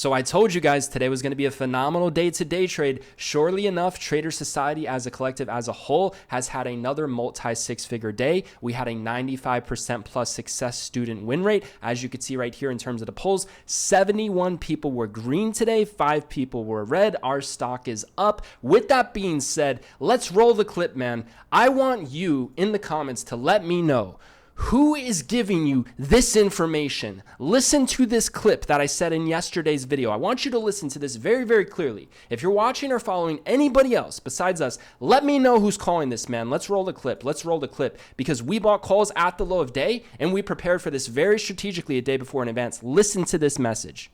So I told you guys today was going to be a phenomenal day to day trade. Surely enough, Trader Society as a collective, as a whole, has had another multi-six-figure day. We had a 95% plus success student win rate. As you can see right here in terms of the polls, 71 people were green today, 5 people were red. Our stock is up. With that being said, let's roll the clip, man. I want you in the comments to let me know who is giving you this information. Listen to this clip that I said in yesterday's video. I want you to listen to this very, very clearly. If you're watching or following anybody else besides us, let me know who's calling this, man. Let's roll the clip. Let's roll the clip because we bought calls at the low of day and we prepared for this very strategically a day before in advance. Listen to this message.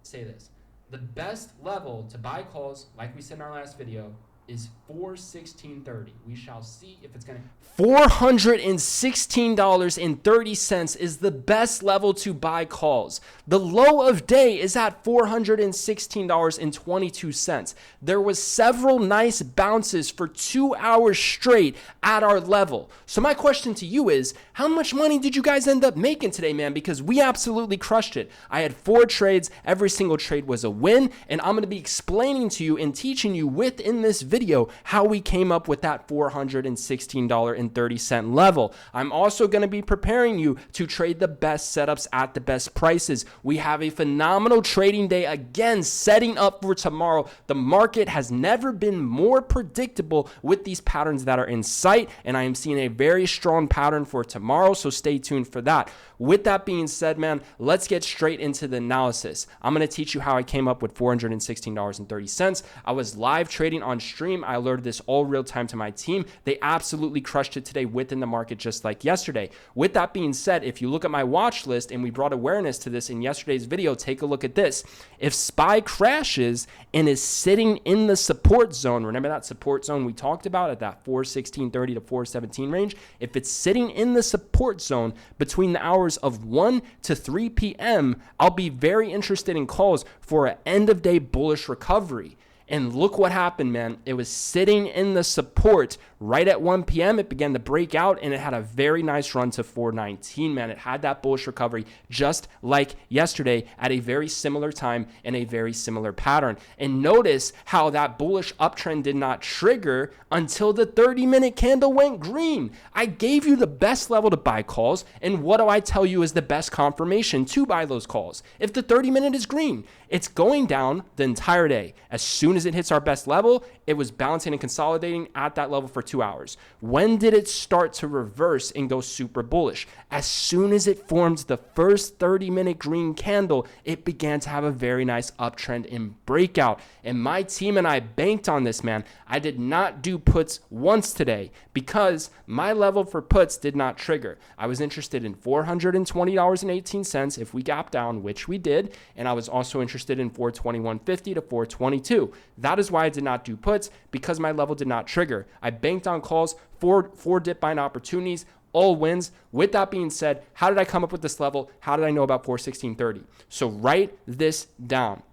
Say this. The best level to buy calls, like we said in our last video, is $416.30. We shall see if it's going to... $416.30 is the best level to buy calls. The low of day is at $416.22. There was several nice bounces for 2 hours straight at our level. So my question to you is, how much money did you guys end up making today, man? Because we absolutely crushed it. I had 4 trades. Every single trade was a win. And I'm going to be explaining to you and teaching you within this video how we came up with that $416.30 level. I'm also going to be preparing you to trade the best setups at the best prices. We have a phenomenal trading day again setting up for tomorrow. The market has never been more predictable with these patterns that are in sight, and I am seeing a very strong pattern for tomorrow, so stay tuned for that. With that being said, man, let's get straight into the analysis. I'm going to teach you how I came up with $416.30. I was live trading on stream. I alerted this all real time to my team. They absolutely crushed it today within the market just like yesterday. With that being said, if you look at my watch list, and we brought awareness to this in yesterday's video, take a look at this. If SPY crashes and is sitting in the support zone, remember that support zone we talked about at that 416.30 to 417 range? If it's sitting in the support zone between the hours of 1 to 3 p.m., I'll be very interested in calls for an end of day bullish recovery. And look what happened, man. It was sitting in the support right at 1 p.m. It began to break out and it had a very nice run to 419, man. It had that bullish recovery just like yesterday at a very similar time and a very similar pattern. And notice how that bullish uptrend did not trigger until the 30-minute candle went green. I gave you the best level to buy calls. And what do I tell you is the best confirmation to buy those calls? If the 30-minute is green, it's going down the entire day. As soon as it hits our best level, it was bouncing and consolidating at that level for 2 hours. When did it start to reverse and go super bullish? As soon as it formed the first 30-minute green candle, it began to have a very nice uptrend and breakout. And my team and I banked on this, man. I did not do puts once today because my level for puts did not trigger. I was interested in $420.18 if we gap down, which we did. And I was also interested in $421.50 to $422. That is why I did not do puts, because my level did not trigger. I banked on calls, four dip buying opportunities, all wins. With that being said, how did I come up with this level? How did I know about 416.30? So write this down.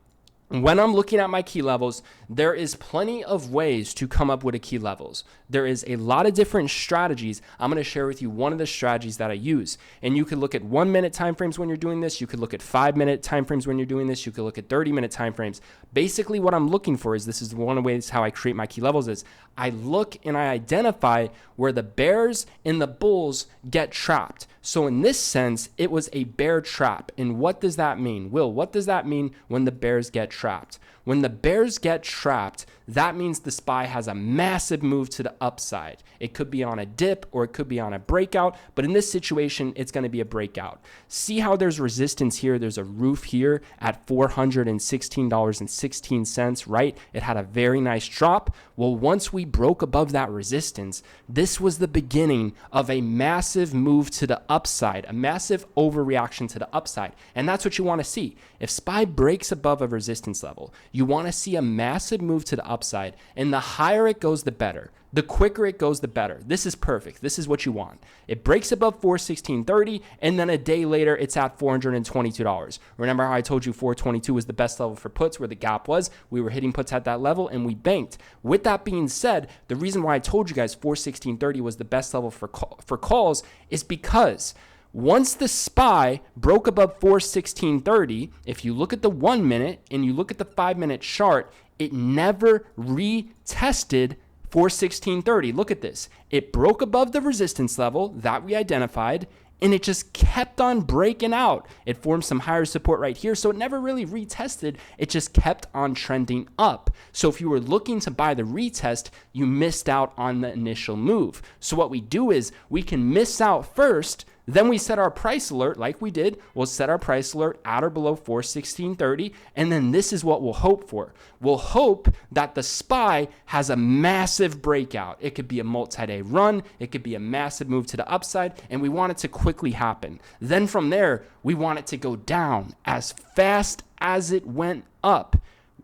When I'm looking at my key levels, there is plenty of ways to come up with a key levels. There is a lot of different strategies. I'm going to share with you one of the strategies that I use. And you could look at 1 minute timeframes when you're doing this. You could look at 5 minute timeframes when you're doing this. You could look at 30-minute timeframes. Basically, what I'm looking for is, this is one of the ways how I create my key levels, is I look and I identify where the bears and the bulls get trapped. So in this sense, it was a bear trap. And what does that mean? Will, what does that mean when the bears get trapped? When the bears get trapped, that means the SPY has a massive move to the upside. It could be on a dip or it could be on a breakout, but in this situation, it's going to be a breakout. See how there's resistance here? There's a roof here at $416.16, right? It had a very nice drop. Well, once we broke above that resistance, this was the beginning of a massive move to the upside, a massive overreaction to the upside. And that's what you want to see. If SPY breaks above a resistance level, you want to see a massive move to the upside. And the higher it goes, the better. The quicker it goes, the better. This is perfect. This is what you want. It breaks above 416.30, and then a day later, it's at $422. Remember how I told you 422 was the best level for puts, where the gap was? We were hitting puts at that level, and we banked. With that being said, the reason why I told you guys 416.30 was the best level for calls is because Once the SPY broke above 416.30, if you look at the 1 minute and you look at the 5 minute chart, it never retested 416.30. Look at this. It broke above the resistance level that we identified, and it just kept on breaking out. It formed some higher support right here, so it never really retested. It just kept on trending up. So if you were looking to buy the retest, you missed out on the initial move. So what we do is we can miss out first, then we set our price alert like we did. We'll set our price alert at or below 416.30, and then this is what we'll hope for. We'll hope that the SPY has a massive breakout. It could be a multi-day run. It could be a massive move to the upside, and we want it to quickly happen. Then from there, we want it to go down as fast as it went up.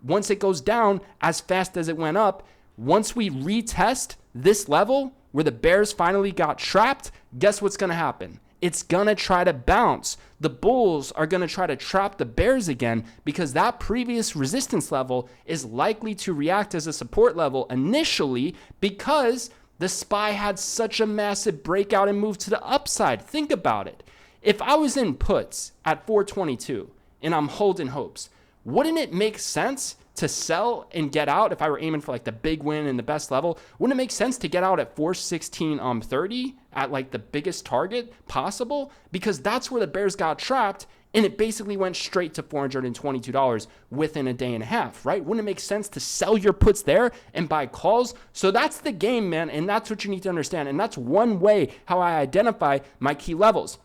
Once it goes down as fast as it went up, once we retest this level where the bears finally got trapped, guess what's going to happen? It's going to try to bounce. The bulls are going to try to trap the bears again because that previous resistance level is likely to react as a support level initially because the SPY had such a massive breakout and move to the upside. Think about it. If I was in puts at 422 and I'm holding hopes, wouldn't it make sense to sell and get out if I were aiming for like the big win and the best level? Wouldn't it make sense to get out at 416.30 at like the biggest target possible? Because that's where the bears got trapped and it basically went straight to $422 within a day and a half, right? Wouldn't it make sense to sell your puts there and buy calls? So that's the game, man, and that's what you need to understand. And that's one way how I identify my key levels.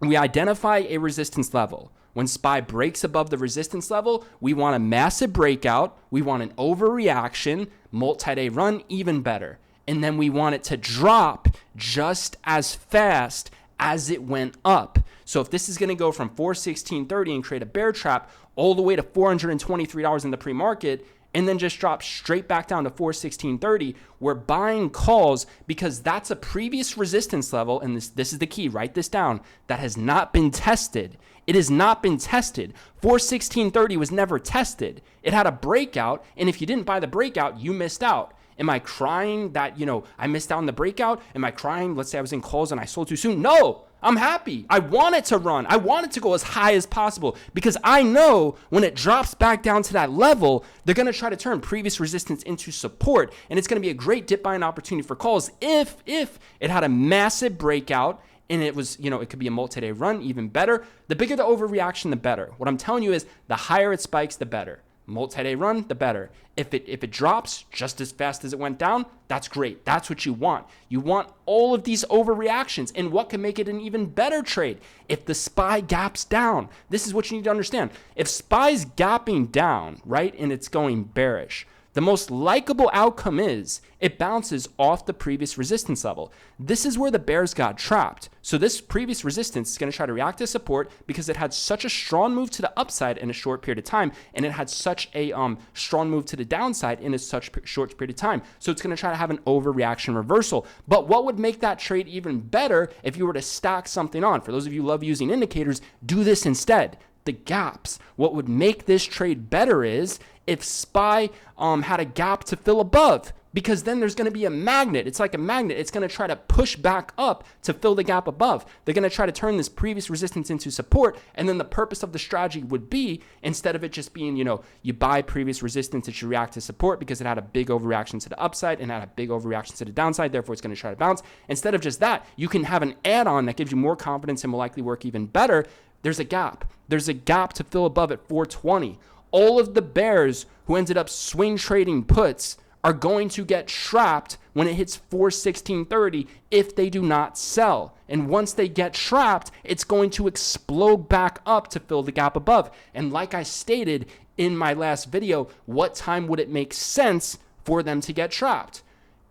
We identify a resistance level. When SPY breaks above the resistance level, we want a massive breakout. We want an overreaction, multi-day run, even better. And then we want it to drop just as fast as it went up. So if this is going to go from 416.30 and create a bear trap all the way to $423 in the pre-market, and then just drop straight back down to 416.30, we're buying calls because that's a previous resistance level, and this is the key, write this down, that has not been tested. It has not been tested. 416.30 was never tested. It had a breakout, and if you didn't buy the breakout, you missed out. Am I crying that, I missed out on the breakout? Am I crying, let's say I was in calls and I sold too soon? No, I'm happy. I want it to run. I want it to go as high as possible because I know when it drops back down to that level, they're going to try to turn previous resistance into support, and it's going to be a great dip buying opportunity for calls if it had a massive breakout and it was, it could be a multi-day run, even better. The bigger the overreaction, the better. What I'm telling you is the higher it spikes, the better. Multi-day run, the better. If it drops just as fast as it went down, that's great. That's what you want. You want all of these overreactions. And what can make it an even better trade? If the SPY gaps down, this is what you need to understand. If SPY's gapping down, right, and it's going bearish, the most likable outcome is it bounces off the previous resistance level. This is where the bears got trapped. So this previous resistance is going to try to react to support because it had such a strong move to the upside in a short period of time, and it had such a strong move to the downside in a such short period of time. So it's going to try to have an overreaction reversal. But what would make that trade even better if you were to stack something on? For those of you who love using indicators, do this instead. The gaps. What would make this trade better is if SPY had a gap to fill above, because then there's going to be a magnet. It's like a magnet. It's going to try to push back up to fill the gap above. They're going to try to turn this previous resistance into support, and then the purpose of the strategy would be, instead of it just being, you buy previous resistance, it should react to support because it had a big overreaction to the upside and had a big overreaction to the downside, therefore it's going to try to bounce. Instead of just that, you can have an add-on that gives you more confidence and will likely work even better. There's a gap. There's a gap to fill above at 420. All of the bears who ended up swing trading puts are going to get trapped when it hits 416.30 if they do not sell. And once they get trapped, it's going to explode back up to fill the gap above. And like I stated in my last video, what time would it make sense for them to get trapped?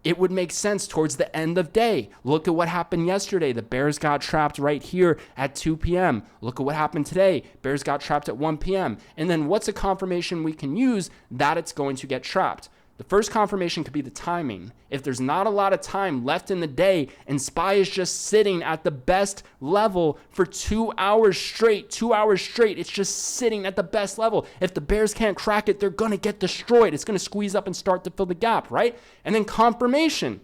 It would make sense towards the end of day. Look at what happened yesterday. The bears got trapped right here at 2 p.m. Look at what happened today. Bears got trapped at 1 p.m. And then what's a confirmation we can use that it's going to get trapped? The first confirmation could be the timing. If there's not a lot of time left in the day and SPY is just sitting at the best level for 2 hours straight, it's just sitting at the best level. If the bears can't crack it, they're going to get destroyed. It's going to squeeze up and start to fill the gap, right? And then confirmation.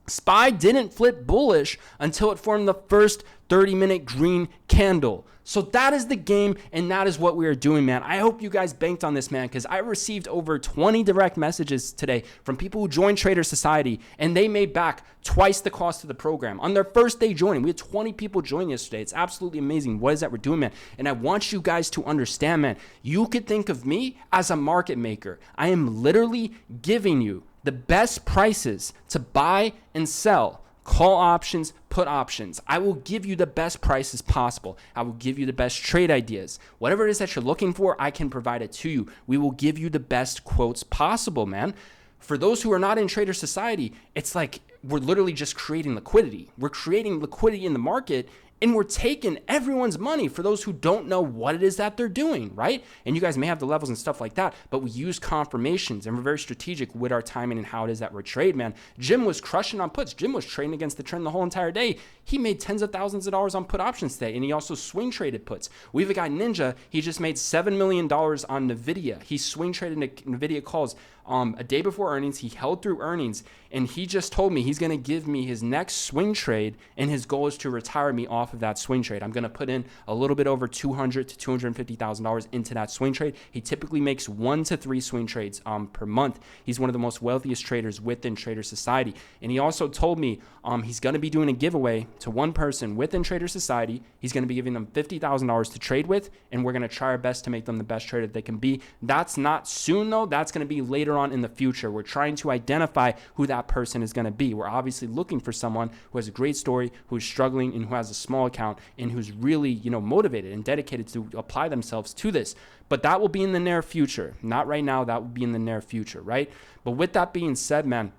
SPY didn't flip bullish until it formed the first 30-minute green candle. So that is the game, and that is what we are doing, man. I hope you guys banked on this, man, because I received over 20 direct messages today from people who joined Trader Society, and they made back twice the cost of the program. On their first day joining, we had 20 people join yesterday. It's absolutely amazing. What is that we're doing, man? And I want you guys to understand, man, you could think of me as a market maker. I am literally giving you the best prices to buy and sell call options, put options. I will give you the best prices possible. I will give you the best trade ideas. Whatever it is that you're looking for, I can provide it to you. We will give you the best quotes possible, man. For those who are not in Trader Society, it's like we're literally just creating liquidity. We're creating liquidity in the market, and we're taking everyone's money for those who don't know what it is that they're doing, right? And you guys may have the levels and stuff like that, but we use confirmations, and we're very strategic with our timing and how it is that we're trading, man. Jim was crushing on puts. Jim was trading against the trend the whole entire day. He made tens of thousands of dollars on put options today, and he also swing traded puts. We have a guy, Ninja. He just made $7 million on NVIDIA. He swing traded NVIDIA calls a day before earnings. He held through earnings, and he just told me he's going to give me his next swing trade, and his goal is to retire me off of that swing trade. I'm going to put in a little bit over $200,000 to $250,000 into that swing trade. He typically makes 1 to 3 swing trades per month. He's one of the most wealthiest traders within Trader Society, and he also told me he's going to be doing a giveaway to one person within Trader Society. He's going to be giving them $50,000 to trade with, and we're going to try our best to make them the best trader they can be. That's not soon, though. That's going to be later on in the future. We're trying to identify who that person is going to be. We're obviously looking for someone who has a great story, who's struggling, and who has a small account, and who's really, motivated and dedicated to apply themselves to this. But that will be in the near future. Not right now. That will be in the near future, right? But with that being said, man,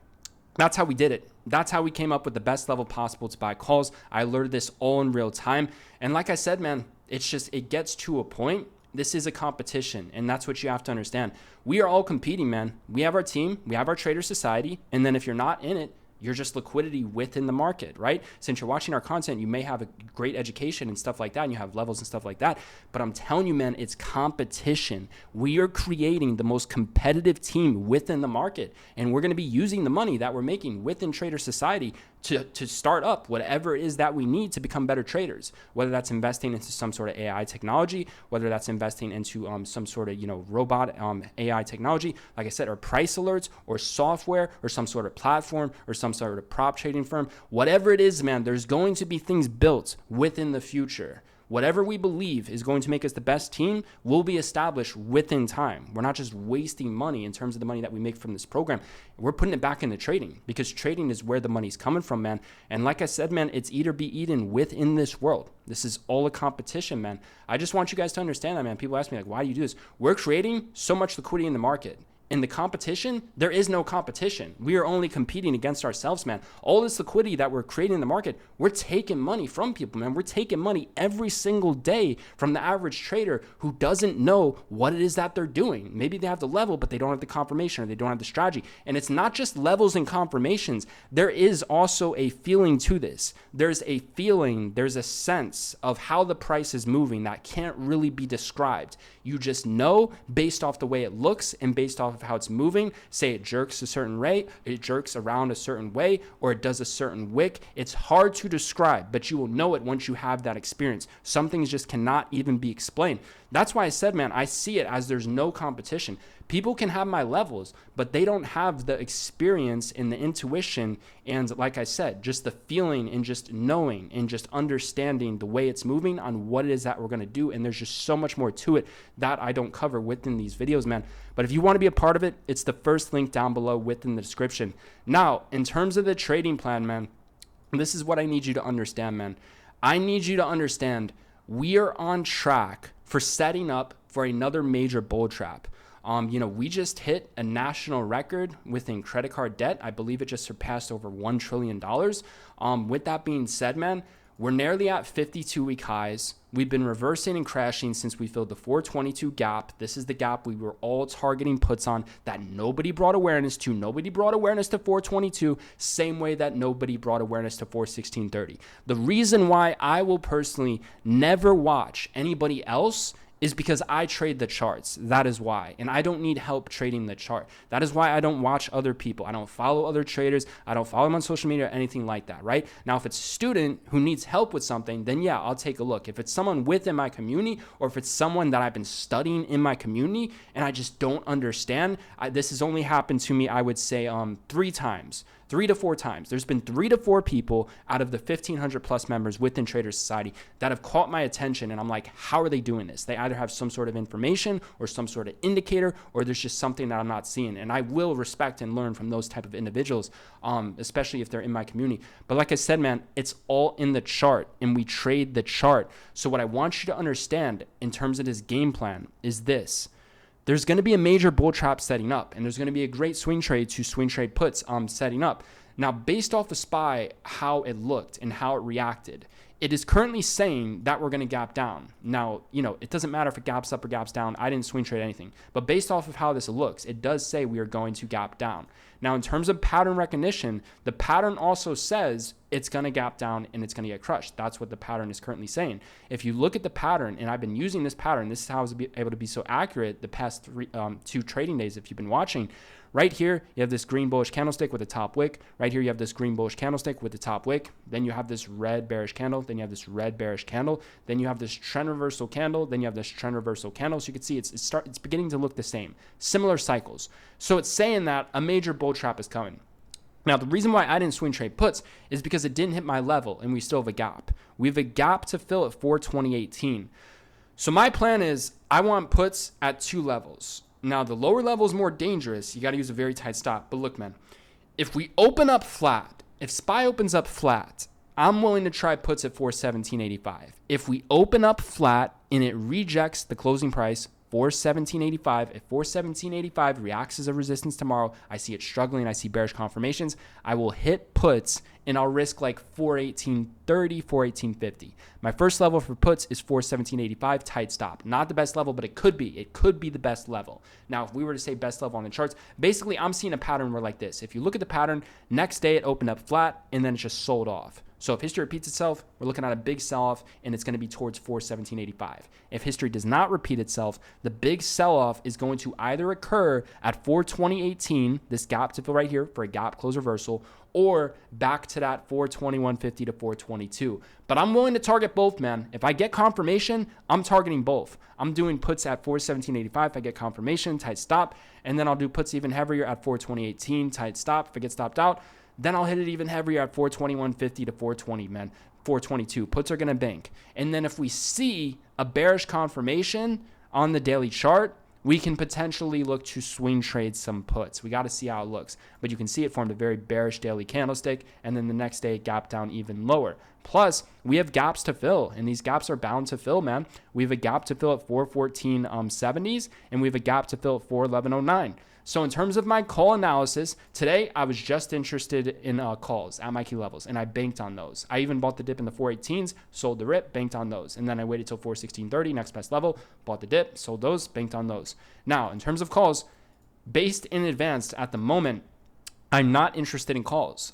that's how we did it. That's how we came up with the best level possible to buy calls. I alerted this all in real time. And like I said, man, it gets to a point. This is a competition, and that's what you have to understand. We are all competing, man. We have our team, we have our Trader Society, and then if you're not in it, you're just liquidity within the market, right? Since you're watching our content, you may have a great education and stuff like that, and you have levels and stuff like that. But I'm telling you, man, it's competition. We are creating the most competitive team within the market, and we're going to be using the money that we're making within Trader Society to start up whatever it is that we need to become better traders, whether that's investing into some sort of AI technology, whether that's investing into some sort of robot AI technology, like I said, or price alerts, or software, or some sort of platform, or some sort of prop trading firm. Whatever it is, man, there's going to be things built within the future. Whatever we believe is going to make us the best team will be established within time. We're not just wasting money in terms of the money that we make from this program. We're putting it back into trading, because trading is where the money's coming from, man. And like I said, man, it's eat or be eaten within this world. This is all a competition, man. I just want you guys to understand that, man. People ask me, like, why do you do this? We're creating so much liquidity in the market. In the competition, there is no competition. We are only competing against ourselves, man. All this liquidity that we're creating in the market, we're taking money from people, man. We're taking money every single day from the average trader who doesn't know what it is that they're doing. Maybe they have the level, but they don't have the confirmation, or they don't have the strategy. And it's not just levels and confirmations. There is also a feeling to this. There's a feeling, there's a sense of how the price is moving that can't really be described. You just know based off the way it looks and based off of how it's moving. Say it jerks a certain rate, it jerks around a certain way, or it does a certain wick. It's hard to describe, but you will know it once you have that experience. Some things just cannot even be explained. That's why I said, man, I see it as there's no competition. People can have my levels, but they don't have the experience and the intuition and, like I said, just the feeling and just knowing and just understanding the way it's moving on what it is that we're going to do. And there's just so much more to it that I don't cover within these videos, man. But if you want to be a part of it, it's the first link down below within the description. Now, in terms of the trading plan, man, this is what I need you to understand, man. I need you to understand we are on track for setting up for another major bull trap. We just hit a national record within credit card debt. I believe it just surpassed over $1 trillion. With that being said, man, we're nearly at 52-week highs. We've been reversing and crashing since we filled the 422 gap. This is the gap we were all targeting puts on that nobody brought awareness to. Nobody brought awareness to 422, same way that nobody brought awareness to 416.30. The reason why I will personally never watch anybody else is because I trade the charts. That is why. And I don't need help trading the chart. That is why I don't watch other people. I don't follow other traders. I don't follow them on social media or anything like that, right? Now, if it's a student who needs help with something, then yeah, I'll take a look. If it's someone within my community, or if it's someone that I've been studying in my community and I just don't understand, this has only happened to me, I would say 3 to 4 times. There's been 3 to 4 people out of the 1,500 plus members within Trader Society that have caught my attention, and I'm like, how are they doing this? They either have some sort of information or some sort of indicator, or there's just something that I'm not seeing. And I will respect and learn from those type of individuals, especially if they're in my community. But like I said, man, it's all in the chart, and we trade the chart. So what I want you to understand in terms of this game plan is this. There's going to be a major bull trap setting up, and there's going to be a great swing trade to swing trade puts setting up. Now, based off of SPY, how it looked and how it reacted, it is currently saying that we're going to gap down. Now, it doesn't matter if it gaps up or gaps down. I didn't swing trade anything. But based off of how this looks, it does say we are going to gap down. Now, in terms of pattern recognition, the pattern also says it's going to gap down and it's going to get crushed. That's what the pattern is currently saying. If you look at the pattern, and I've been using this pattern, this is how I was able to be so accurate the past 2 trading days if you've been watching. Right here, you have this green bullish candlestick with a top wick. Right here, you have this green bullish candlestick with the top wick. Then you have this red bearish candle. Then you have this red bearish candle. Then you have this trend reversal candle. Then you have this trend reversal candle. So you can see it's beginning to look the same. Similar cycles. So it's saying that a major bull trap is coming. Now, the reason why I didn't swing trade puts is because it didn't hit my level, and we still have a gap. We have a gap to fill at 420.18. So my plan is I want puts at 2 levels. Now, the lower level is more dangerous. You got to use a very tight stop. But look, man, if we open up flat, if SPY opens up flat, I'm willing to try puts at 417.85. If we open up flat and it rejects the closing price, 417.85, if 417.85 reacts as a resistance tomorrow, I see it struggling, I see bearish confirmations, I will hit puts and I'll risk like 418.30, 418.50. My first level for puts is 417.85, tight stop. Not the best level, but it could be. It could be the best level. Now, if we were to say best level on the charts, basically I'm seeing a pattern where like this. If you look at the pattern, next day it opened up flat and then it just sold off. So if history repeats itself, we're looking at a big sell-off, and it's going to be towards 417.85. If history does not repeat itself, the big sell-off is going to either occur at 420.18, this gap to fill right here for a gap close reversal, or back to that 421.50 to 422. But I'm willing to target both, man. If I get confirmation, I'm targeting both. I'm doing puts at 417.85 if I get confirmation, tight stop, and then I'll do puts even heavier at 420.18, tight stop. If I get stopped out, then I'll hit it even heavier at 421.50 to 420, man. 422. Puts are going to bank. And then if we see a bearish confirmation on the daily chart, we can potentially look to swing trade some puts. We got to see how it looks. But you can see it formed a very bearish daily candlestick, and then the next day it gapped down even lower. Plus, we have gaps to fill, and these gaps are bound to fill, man. We have a gap to fill at 414.70s, and we have a gap to fill at 411.09. So in terms of my call analysis, today I was just interested in calls at my key levels, and I banked on those. I even bought the dip in the 418s, sold the rip, banked on those. And then I waited till 416.30, next best level, bought the dip, sold those, banked on those. Now, in terms of calls, based in advance at the moment, I'm not interested in calls.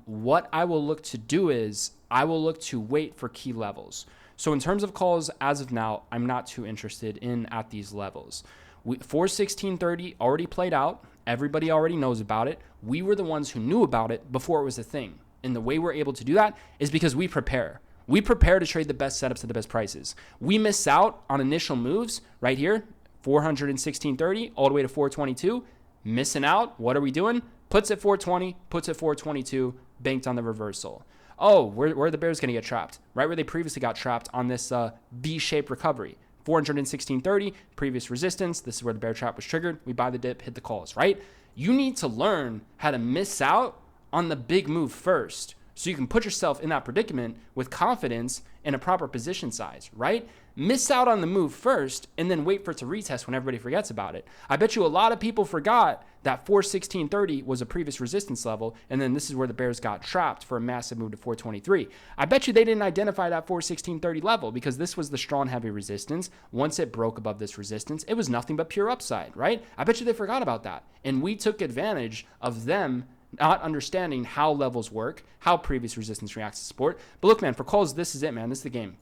What I will look to do is I will look to wait for key levels. So in terms of calls, as of now, I'm not too interested in at these levels. 416.30 already played out. Everybody already knows about it. We were the ones who knew about it before it was a thing. And the way we're able to do that is because we prepare. We prepare to trade the best setups at the best prices. We miss out on initial moves right here, 416.30 all the way to 422. Missing out. What are we doing? Puts at 420, puts at 422, banked on the reversal. Oh, where are the bears going to get trapped? Right where they previously got trapped on this V-shaped recovery. 416.30, previous resistance. This is where the bear trap was triggered. We buy the dip, hit the calls, right? You need to learn how to miss out on the big move first so you can put yourself in that predicament with confidence and a proper position size, right? Miss out on the move first and then wait for it to retest when everybody forgets about it. I bet you a lot of people forgot that 416.30 was a previous resistance level, and then this is where the bears got trapped for a massive move to 423. I bet you they didn't identify that 416.30 level because this was the strong heavy resistance. Once it broke above this resistance, it was nothing but pure upside, right? I bet you they forgot about that. And we took advantage of them not understanding how levels work, how previous resistance reacts to support. But look, man, for calls, this is it, man. This is the game.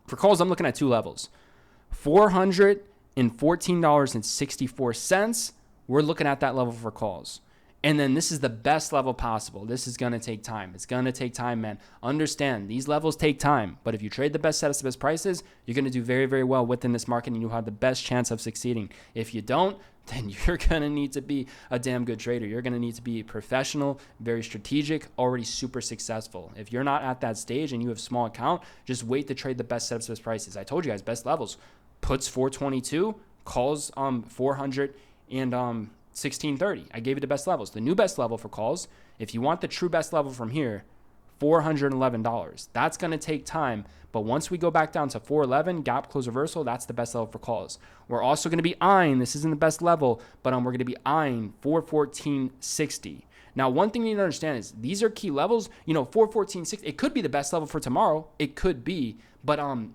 For calls, I'm looking at two levels. $414.64. We're looking at that level for calls. And then this is the best level possible. This is going to take time. It's going to take time, man. Understand, these levels take time. But if you trade the best setups, the best prices, you're going to do very, very well within this market, and you'll have the best chance of succeeding. If you don't, then you're going to need to be a damn good trader. You're going to need to be professional, very strategic, already super successful. If you're not at that stage and you have small account, just wait to trade the best setups, best prices. I told you guys, best levels. Puts 422, calls 400, and 1630. I gave you the best levels. The new best level for calls, if you want the true best level from here, $411. That's going to take time, but once we go back down to 411, gap close reversal, that's the best level for calls. We're also going to be eyeing, this isn't the best level, but we're going to be eyeing 414.60. Now, one thing you need to understand is these are key levels. 414.60, it could be the best level for tomorrow. It could be, but I'm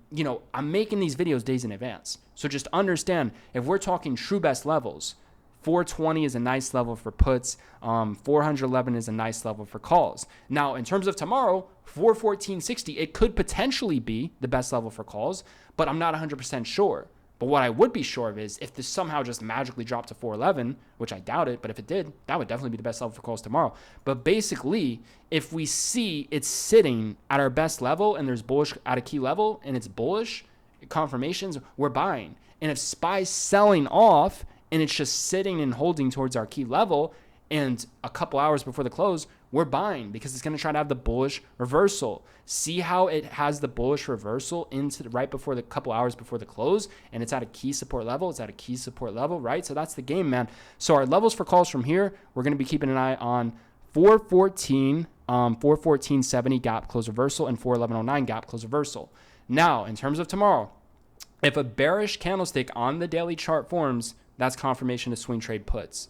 making these videos days in advance. So just understand, if we're talking true best levels, 420 is a nice level for puts. 411 is a nice level for calls. Now, in terms of tomorrow, 414.60, it could potentially be the best level for calls, but I'm not 100% sure. But what I would be sure of is if this somehow just magically dropped to 411, which I doubt it, but if it did, that would definitely be the best level for calls tomorrow. But basically, if we see it's sitting at our best level and there's bullish at a key level and it's bullish confirmations, we're buying. And if SPY's selling off and it's just sitting and holding towards our key level, and a couple hours before the close, we're buying because it's going to try to have the bullish reversal. See how it has the bullish reversal into right before the couple hours before the close, and it's at a key support level. It's at a key support level, right? So that's the game, man. So our levels for calls from here, we're going to be keeping an eye on 414, 414.70 gap close reversal, and 411.09 gap close reversal. Now, in terms of tomorrow, if a bearish candlestick on the daily chart forms, that's confirmation to swing trade puts.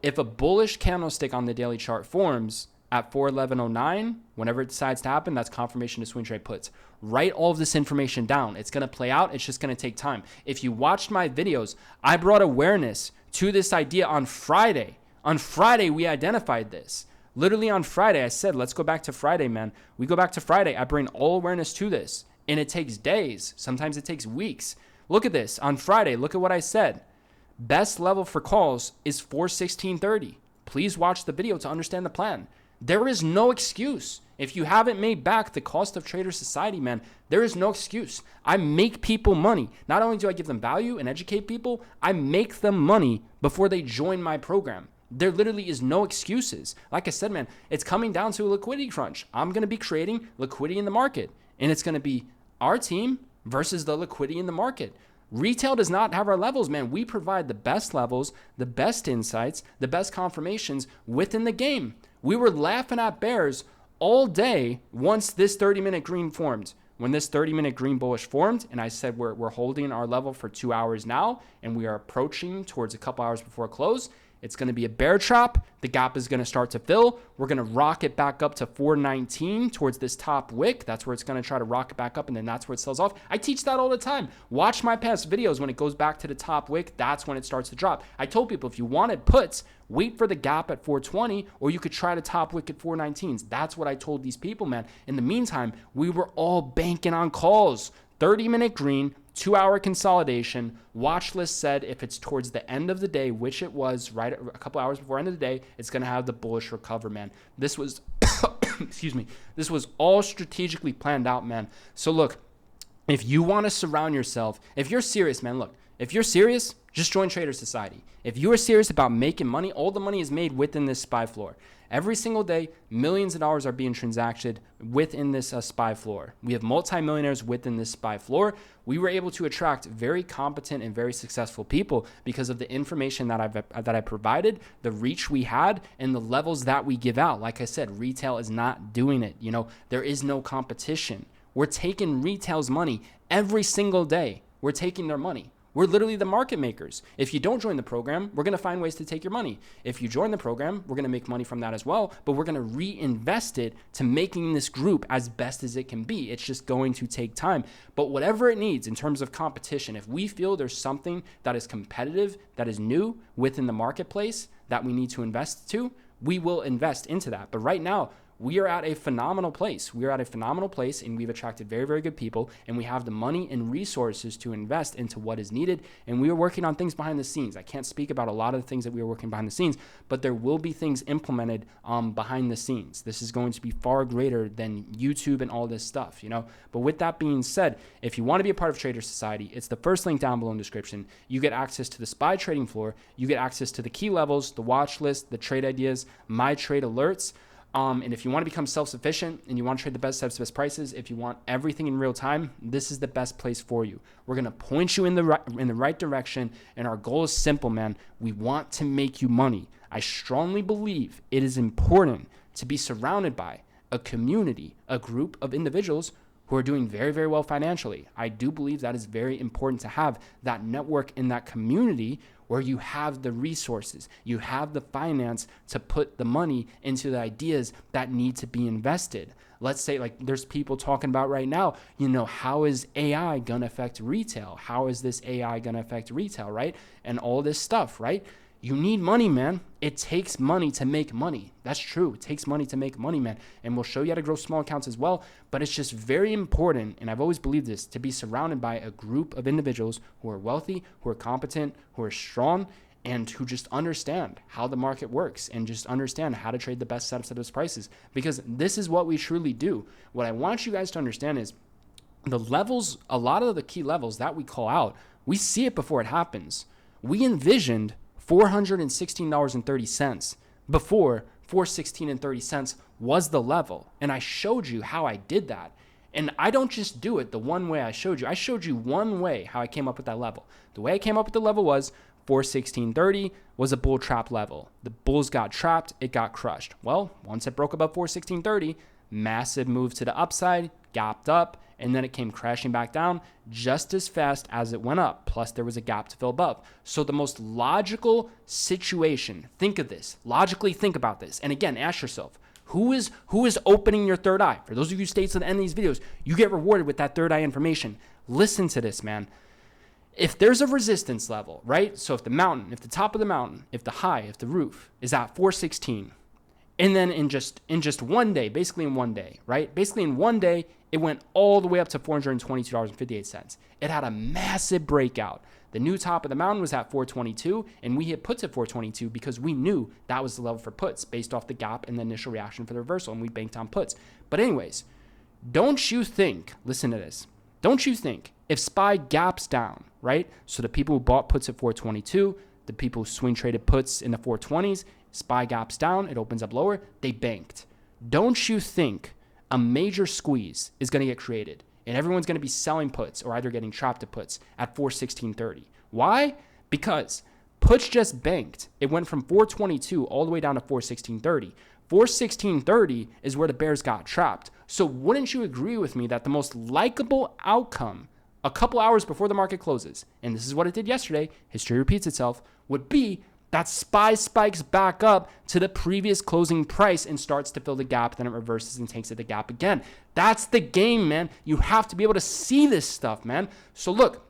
If a bullish candlestick on the daily chart forms at 411.09, whenever it decides to happen, that's confirmation to swing trade puts. Write all of this information down. It's going to play out. It's just going to take time. If you watched my videos, I brought awareness to this idea on Friday. On Friday, we identified this. Literally on Friday, I said, let's go back to Friday, man. We go back to Friday. I bring all awareness to this. And it takes days. Sometimes it takes weeks. Look at this. On Friday, look at what I said. Best level for calls is 416.30. Please watch the video to understand the plan. There is no excuse. If you haven't made back the cost of Trader Society, man, there is no excuse. I make people money. Not only do I give them value and educate people, I make them money before they join my program. There literally is no excuses. Like I said, man, it's coming down to a liquidity crunch. I'm going to be creating liquidity in the market, and it's going to be our team versus the liquidity in the market. Retail does not have our levels, man. We provide the best levels, the best insights, the best confirmations within the game. We were laughing at bears all day once this 30-minute green formed. When this 30-minute green bullish formed, and I said we're holding our level for 2 hours now, and we are approaching towards a couple hours before close. It's going to be a bear trap. The gap is going to start to fill. We're going to rock it back up to 419 towards this top wick. That's where it's going to try to rock it back up, and then that's where it sells off. I teach that all the time. Watch my past videos. When it goes back to the top wick, that's when it starts to drop. I told people if you wanted puts, wait for the gap at 420, or you could try to top wick at 419s. That's what I told these people, man. In the meantime, we were all banking on calls. 30-minute green, 2-hour consolidation. Watch list said if it's towards the end of the day, which it was right a couple hours before end of the day, it's going to have the bullish recover, man. This was, excuse me, this was all strategically planned out, man. So look, if you want to surround yourself, if you're serious, man, look, if you're serious, just join Trader Society. If you are serious about making money, all the money is made within this SPY floor. Every single day, millions of dollars are being transacted within this SPY floor. We have multimillionaires within this SPY floor. We were able to attract very competent and very successful people because of the information that I provided, the reach we had, and the levels that we give out. Like I said, retail is not doing it. There is no competition. We're taking retail's money every single day. We're taking their money. We're literally the market makers. If you don't join the program, we're going to find ways to take your money. If you join the program, we're going to make money from that as well, but we're going to reinvest it to making this group as best as it can be. It's just going to take time. But whatever it needs in terms of competition, if we feel there's something that is competitive, that is new within the marketplace that we need to invest to, we will invest into that. But right now, we are at a phenomenal place. We are at a phenomenal place, and we've attracted very, very good people, and we have the money and resources to invest into what is needed. And we are working on things behind the scenes. I can't speak about a lot of the things that we are working behind the scenes, but there will be things implemented behind the scenes. This is going to be far greater than YouTube and all this stuff, you know. But with that being said, if you want to be a part of Trader Society, it's the first link down below in the description. You get access to the SPY trading floor. You get access to the key levels, the watch list, the trade ideas, my trade alerts. And if you want to become self-sufficient and you want to trade the best types of best prices, if you want everything in real time, this is the best place for you. We're going to point you in the right direction, and our goal is simple, man. We want to make you money. I strongly believe it is important to be surrounded by a community, a group of individuals who are doing very, very well financially. I do believe that is very important to have that network in that community where you have the resources, you have the finance to put the money into the ideas that need to be invested. Let's say, like, there's people talking about right now, you know, how is AI gonna affect retail? How is this AI gonna affect retail, right? And all this stuff, right? You need money, man. It takes money to make money. That's true. It takes money to make money, man. And we'll show you how to grow small accounts as well. But it's just very important, and I've always believed this, to be surrounded by a group of individuals who are wealthy, who are competent, who are strong, and who just understand how the market works and just understand how to trade the best setups at those prices. Because this is what we truly do. What I want you guys to understand is the levels, a lot of the key levels that we call out, we see it before it happens. We envisioned $416.30 before $416.30 was the level. And I showed you how I did that. And I don't just do it the one way I showed you. I showed you one way how I came up with that level. The way I came up with the level was $416.30 was a bull trap level. The bulls got trapped, it got crushed. Well, once it broke above $416.30, massive move to the upside, gapped up, and then it came crashing back down just as fast as it went up. Plus, there was a gap to fill above. So the most logical situation, think of this, logically think about this. And again, ask yourself, who is opening your third eye? For those of you who stay to the end of these videos, you get rewarded with that third eye information. Listen to this, man. If there's a resistance level, right? So if the top of the mountain, if the high, if the roof is at 416, and then in just one day, basically in one day, right? Basically in one day, it went all the way up to $422.58. It had a massive breakout. The new top of the mountain was at 422, and we hit puts at 422 because we knew that was the level for puts based off the gap and the initial reaction for the reversal, and we banked on puts. But anyways, don't you think, listen to this, don't you think if SPY gaps down, right? So the people who bought puts at 422, the people who swing traded puts in the 420s, SPY gaps down, it opens up lower, they banked. Don't you think a major squeeze is going to get created and everyone's going to be selling puts or either getting trapped at puts at 416.30? Why? Because puts just banked. It went from 422 all the way down to 416.30. 416.30 is where the bears got trapped. So wouldn't you agree with me that the most likable outcome a couple hours before the market closes, and this is what it did yesterday, history repeats itself, would be that SPY spikes back up to the previous closing price and starts to fill the gap, then it reverses and takes it the gap again. That's the game, man. You have to be able to see this stuff, man. So look,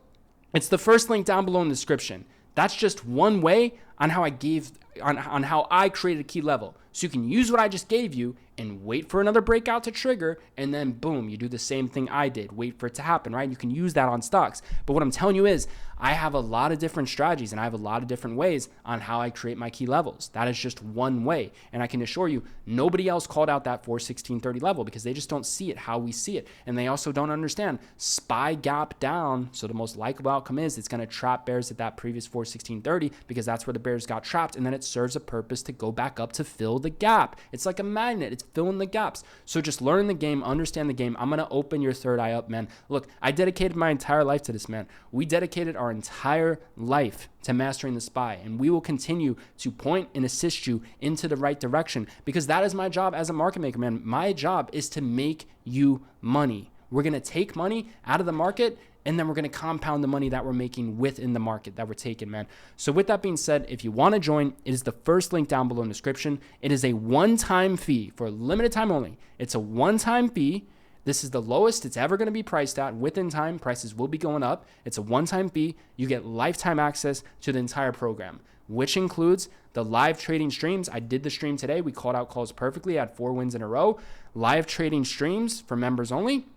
it's the first link down below in the description. That's just one way on how I created a key level. So you can use what I just gave you and wait for another breakout to trigger, and then boom, you do the same thing I did. Wait for it to happen, right? You can use that on stocks. But what I'm telling you is I have a lot of different strategies and I have a lot of different ways on how I create my key levels. That is just one way. And I can assure you, nobody else called out that 416.30 level because they just don't see it how we see it. And they also don't understand SPY gap down. So the most likely outcome is it's going to trap bears at that previous 416.30 because that's where the bears got trapped. And then it serves a purpose to go back up to fill the gap. It's like a magnet. It's filling the gaps. So just learn the game, understand the game. I'm going to open your third eye up, man. Look, I dedicated my entire life to this, man. We dedicated our entire life to mastering the SPY, and we will continue to point and assist you into the right direction because that is my job as a market maker, man. My job is to make you money. We're going to take money out of the market, and then we're going to compound the money that we're making within the market that we're taking, man. So with that being said, if you want to join, it is the first link down below in the description. It is a one-time fee for a limited time only. It's a one-time fee. This is the lowest it's ever going to be priced at. Within time, prices will be going up. It's a one-time fee. You get lifetime access to the entire program, which includes the live trading streams. I did the stream today. We called out calls perfectly. I had 4 wins in a row. Live trading streams for members only.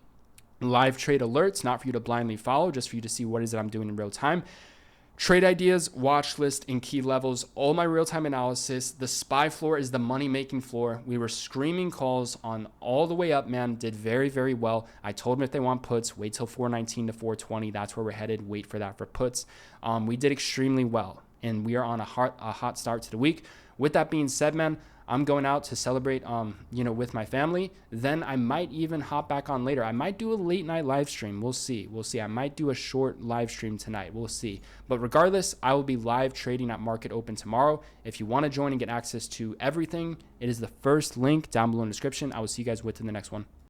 Live trade alerts, not for you to blindly follow, just for you to see what is it I'm doing in real time. Trade ideas, watch list, and key levels, all my real-time analysis. The SPY floor is the money-making floor. We were screaming calls on all the way up, man. Did very, very well. I told them if they want puts, wait till 419 to 420. That's where we're headed. Wait for that for puts. We did extremely well, and we are on a hot start to the week. With that being said, man, I'm going out to celebrate, with my family. Then I might even hop back on later. I might do a late night live stream. We'll see. I might do a short live stream tonight. We'll see. But regardless, I will be live trading at market open tomorrow. If you want to join and get access to everything, it is the first link down below in the description. I will see you guys within the next one.